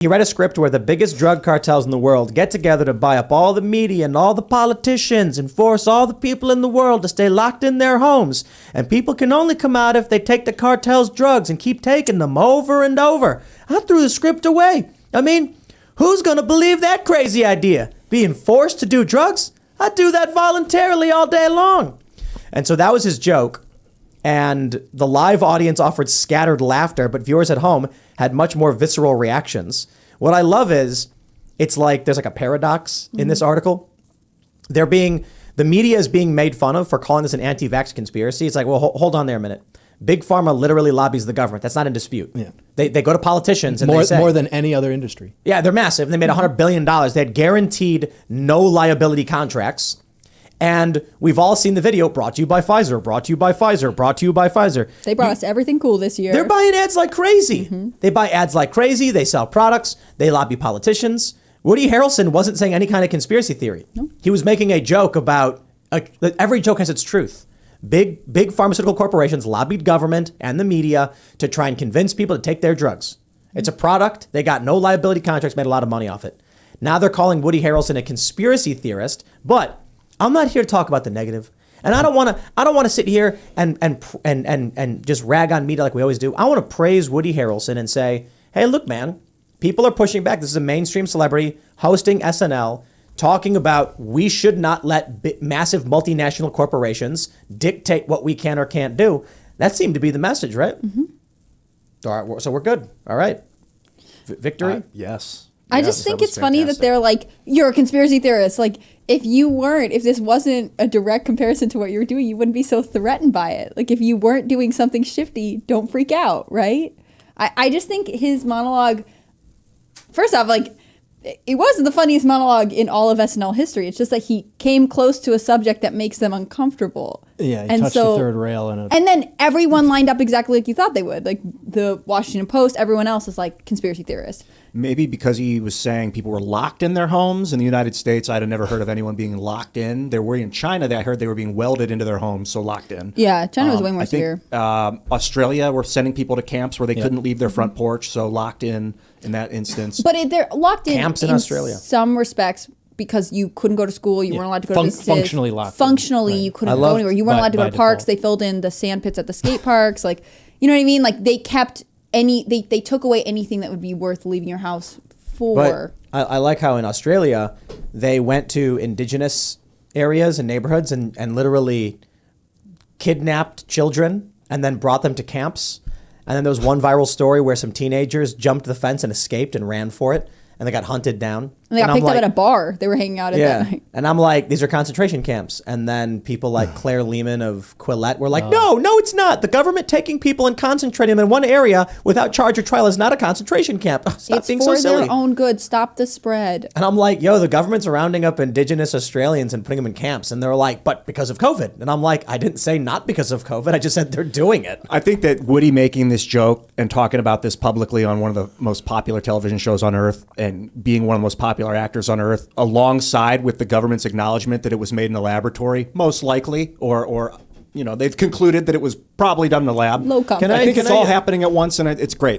He read a script where the biggest drug cartels in the world get together to buy up all the media and all the politicians and force all the people in the world to stay locked in their homes. And people can only come out if they take the cartel's drugs and keep taking them over and over. I threw the script away. I mean, who's going to believe that crazy idea? Being forced to do drugs? I'd do that voluntarily all day long. And so that was his joke. And the live audience offered scattered laughter, but viewers at home had much more visceral reactions. What I love is, it's like there's like a paradox in this article. The media is being made fun of for calling this an anti-vax conspiracy. It's like, well, hold on there a minute. Big Pharma literally lobbies the government. That's not in dispute. Yeah. They go to politicians and they say... More than any other industry. Yeah, they're massive. They made $100 billion. They had guaranteed no liability contracts. And we've all seen the video, brought to you by Pfizer, brought to you by Pfizer, brought to you by Pfizer. They brought us everything cool this year. They're buying ads like crazy. They buy ads like crazy. They sell products. They lobby politicians. Woody Harrelson wasn't saying any kind of conspiracy theory. No. He was making a joke about, every joke has its truth. Big pharmaceutical corporations lobbied government and the media to try and convince people to take their drugs. It's a product. They got no liability contracts, made a lot of money off it. Now they're calling Woody Harrelson a conspiracy theorist, but I'm not here to talk about the negative. And I don't want to sit here and just rag on media like we always do. I want to praise Woody Harrelson and say, hey, look, man, people are pushing back. This is a mainstream celebrity hosting SNL, talking about we should not let massive multinational corporations dictate what we can or can't do. That seemed to be the message, right? All right, so we're good. All right. Victory? Yes. I just think it's funny that they're like, you're a conspiracy theorist. Like, if this wasn't a direct comparison to what you were doing, you wouldn't be so threatened by it. Like, if you weren't doing something shifty, don't freak out, right? I just think his monologue, first off, like, it wasn't the funniest monologue in all of SNL history. It's just that he came close to a subject that makes them uncomfortable. Yeah, he touched the third rail. And then everyone lined up exactly like you thought they would. Like the Washington Post, everyone else is like conspiracy theorists. Maybe because he was saying people were locked in their homes. In the United States, I'd have never heard of anyone being locked in. There were in China that I heard they were being welded into their homes, so locked in. Yeah, China was way more severe. Australia were sending people to camps where they couldn't leave their front porch, so locked in that instance. But they're locked in camps in Australia. Some respects because you couldn't go to school, you weren't allowed to go to businesses. Functionally locked. Functionally, you couldn't go anywhere. You weren't allowed to go to parks. They filled in the sand pits at the skate parks. Like, you know what I mean? Like they kept they took away anything that would be worth leaving your house for. But I like how in Australia they went to indigenous areas and neighborhoods and literally kidnapped children and then brought them to camps. And then there was one viral story where some teenagers jumped the fence and escaped and ran for it. And they got hunted down. And they got picked up at a bar. They were hanging out at that night. And I'm like, these are concentration camps. And then people like Claire Lehman of Quillette were like, no, it's not. The government taking people and concentrating them in one area without charge or trial is not a concentration camp. Stop being so silly. It's for their own good. Stop the spread. And I'm like, the government's rounding up indigenous Australians and putting them in camps. And they're like, but because of COVID. And I'm like, I didn't say not because of COVID. I just said they're doing it. I think that Woody making this joke and talking about this publicly on one of the most popular television shows on earth and being one of the most popular actors on earth, alongside with the government's acknowledgement that it was made in a laboratory, most likely, or they've concluded that it was probably done in the lab. Low complex. I think it's all happening at once, and it's great.